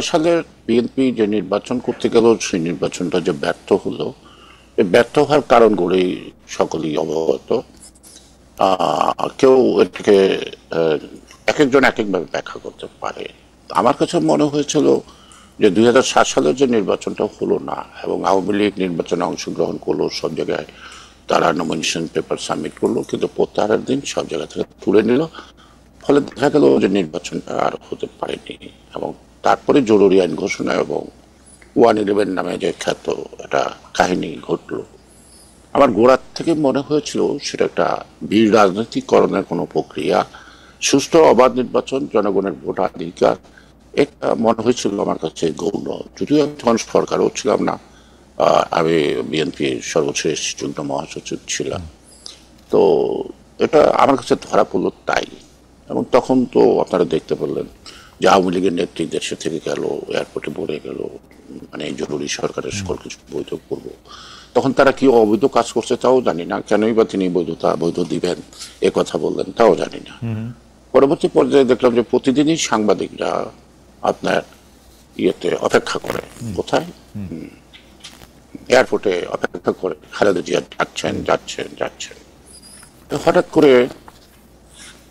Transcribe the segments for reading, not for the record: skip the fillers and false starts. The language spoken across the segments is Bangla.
সালের বিএনপি যে নির্বাচন করতে গেল সেই নির্বাচনটা যে ব্যর্থ হলো, এই ব্যর্থ হওয়ার কারণগুলি সকলেই অবগত। কেউ এটাকে আহ, এক একজন এক একভাবে ব্যাখ্যা করতে পারে। আমার কাছে মনে হয়েছিল যে 2007 সালের যে নির্বাচনটা হলো না, এবং আওয়ামী লীগ নির্বাচনে অংশগ্রহণ করলো, সব জায়গায় তারা নমিনেশন পেপার সাবমিট করলো, কিন্তু প্রত্যাহারের দিন সব জায়গা থেকে তুলে নিল। ফলে দেখা গেল যে নির্বাচনটা আর হতে পারেনি। এবং তারপরে জরুরি আইন ঘোষণা এবং 111 নামে যে খ্যাত একটা কাহিনী ঘটলো। আমার গোড়ার থেকে মনে হয়েছিল সেটা একটা বীর রাজনৈতিকরণের কোনো প্রক্রিয়া, সুষ্ঠু অবাধ নির্বাচন, জনগণের ভোটাধিকার, এটা মনে হয়েছিল আমার কাছে গৌণ। যদিও আমি তখন সরকারও ছিলাম না, আমি বিএনপির সর্বশেষ যুগ্ম মহাসচিব ছিলাম। তো এটা আমার কাছে ধরা পড়লো তাই। এবং তখন তো আপনারা দেখতে পেলেন যে আওয়ামী লীগের নেত্রী দেশে থেকে গেল, এয়ারপোর্টে বলে গেল মানে জরুরি সরকারের সকল কিছু বৈধ করব। তখন তারা কি অবৈধ কাজ করছে তাও জানি না, কেনই বা তিনি বৈধ দিবেন এ কথা বললেন তাও জানি না। পরবর্তী পর্যায়ে দেখলাম যে প্রতিদিনই সাংবাদিকরা আপনার ইয়েতে অপেক্ষা করে, কোথায়, এয়ারপোর্টে অপেক্ষা করে খালেদা জিয়া যাচ্ছেন যাচ্ছেন যাচ্ছেন। তো হঠাৎ করে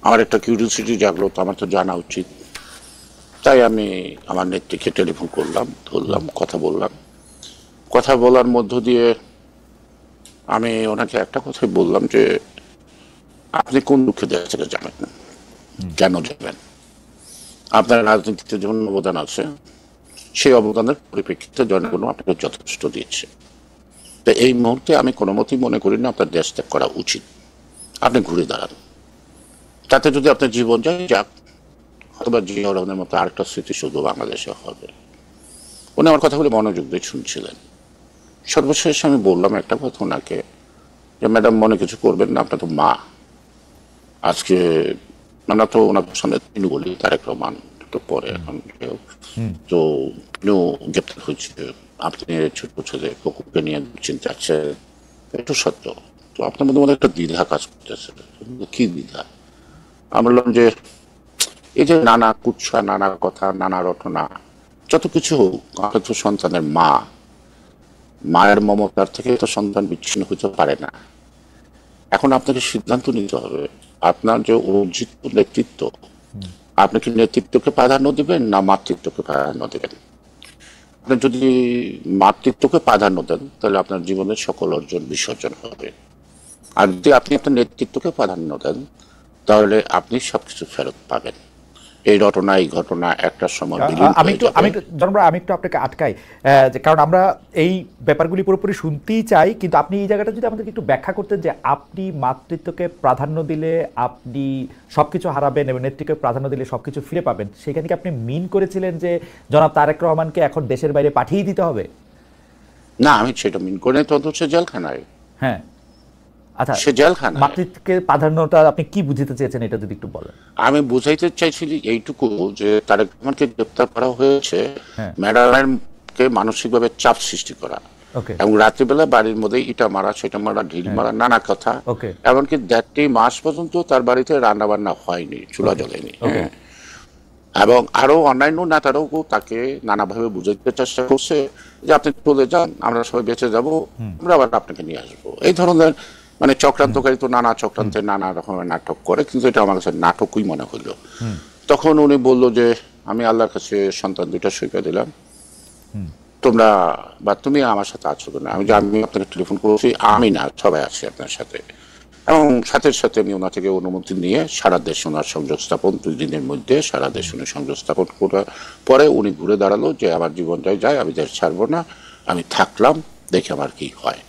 আমার একটা কিউরিওসিটি জাগলো, তো আমার তো জানা উচিত। তাই আমি আমার নেত্রীকে টেলিফোন করলাম, ধরলাম, কথা বললাম। কথা বলার মধ্য দিয়ে আমি ওনাকে একটা কথাই বললাম যে আপনি কোন দুঃখে দেশ থেকে যাবেন, কেন যাবেন? আপনার রাজনীতিতে যেমন অবদান আছে, সেই অবদানের পরিপ্রেক্ষিতে জনগণ আপনাকে যথেষ্ট দিয়েছে। তো এই মুহূর্তে আমি কোনো মতেই মনে করি না আপনার দেশ ত্যাগ করা উচিত। আপনি ঘুরে দাঁড়ান, তাতে যদি আপনার জীবন যায় যাক, অথবা জিয়া রহমানের মতো আরেকটা স্মৃতি শুধু বাংলাদেশে হবে। উনি আমার কথাগুলি মনোযোগ দিয়ে শুনছিলেন। সর্বশেষ আমি বললাম একটা কথা ওনাকে, যে ম্যাডাম মনে কিছু করবেন না, আপনার তো মা। আজকে আমরা তো ওনার সামনে তিনি বলি তারেক রহমান, একটু পরে এখন তো তিনিও গ্রেপ্তার হয়েছে। আপনি ছোট ছেলে কুকুরকে নিয়ে চিন্তা আছে, একটু সত্য। তো আপনার মধ্যে একটা দ্বিধা কাজ করতেছে। কি দ্বিধা? আমরা বললাম যে এই যে নানা কুৎসা, নানা কথা, নানা রটনা, যত কিছু হোক, আমরা তো সন্তানের মা। মায়ের মমতার থেকে তো সন্তান বিচ্ছিন্ন হতে পারে না। এখন আপনাকে সিদ্ধান্ত নিতে হবে, আপনার যে অর্জিত নেতৃত্ব, আপনি কি নেতৃত্বকে প্রাধান্য দিবেন না মাতৃত্বকে প্রাধান্য দিবেন? আপনি যদি মাতৃত্বকে প্রাধান্য দেন তাহলে আপনার জীবনের সকল অর্জন বিসর্জন হবে। আর যদি আপনি আপনার নেতৃত্বকে প্রাধান্য দেন তাহলে আপনি সবকিছু ফেরত পাবেন। এই ঘটনা এই ঘটনা একটা সময় বিলীন আমি হয়ে একটু যাবে। আমি একটু জনপ্রিয়, আমি একটু আপনাকে আটকাই, কারণ আমরা এই ব্যাপারগুলি পুরোপুরি শুনতেই চাই, কিন্তু আপনি এই জায়গাটা যদি আমাদেরকে একটু ব্যাখ্যা করতেন যে আপনি মাতৃত্বকে প্রাধান্য দিলে আপনি সবকিছু হারাবেন এবং নেত্রীকে প্রাধান্য দিলে সবকিছু ফিরে পাবেন, সেখানে কি আপনি মিন করেছিলেন যে জনাব তারেক রহমানকে এখন দেশের বাইরে পাঠিয়ে দিতে হবে? না, আমি সেটা মিন করে নাই, তত সে জেলখানায়। হ্যাঁ, আচ্ছা, সে জেলখানায়। মাতৃত্বকে প্রাধান্যটা আপনি কি বুঝতে চেয়েছেন এটা যদি একটু বলেন। আমি বুঝাইতে চাইছিলি এইটুকু যে তারেক রহমানকে গ্রেপ্তার করা হয়েছে হ্যাঁ, ম্যাডামের মানসিকভাবে চাপ সৃষ্টি করা, ওকে, এবং রাত্রিবেলা বাড়ির মধ্যে ইটা মারা, সেটা মারা, ঢিল হ্যাঁ, মারা, নানা কথা। ওকে, এমনকি 1.5 মাস পর্যন্ত তার বাড়িতে রান্না বান্না হয়নি, চুলা ওকে, জ্বলেনি। ওকে, হ্যাঁ, এবং আরো অন্যান্য নেতারাও তাকে নানাভাবে বুঝাইতে চেষ্টা করছে যে আপনি চলে যান, আমরা সবাই বেঁচে যাব, আমরা আবার আপনাকে নিয়ে আসবো। এই ধরনের চক্রান্তকারী তো নানা চক্রান্তে নানা রকমের নাটক করে, কিন্তু এটা আমার কাছে নাটকই মনে হইল। তখন উনি বলল যে আমি আল্লাহর কাছে সন্তান দুইটা সইকা দিলাম, তোমরা বা তুমি আমার সাথে আছো কিনা। আমি আপনাকে টেলিফোন করেছি, আমি না সবাই আছে আপনার সাথে। এবং সাথে সাথে আমি ওনার থেকে অনুমতি নিয়ে সারা দেশে ওনার সংযোগ স্থাপন, 2 দিনের মধ্যে সারা দেশে উনি সংযোগ স্থাপন করার পরে উনি ঘুরে দাঁড়ালো যে আমার জীবনটাই যায়, আমি দেশ ছাড়বো না, আমি থাকলাম, দেখে আমার কি হয়।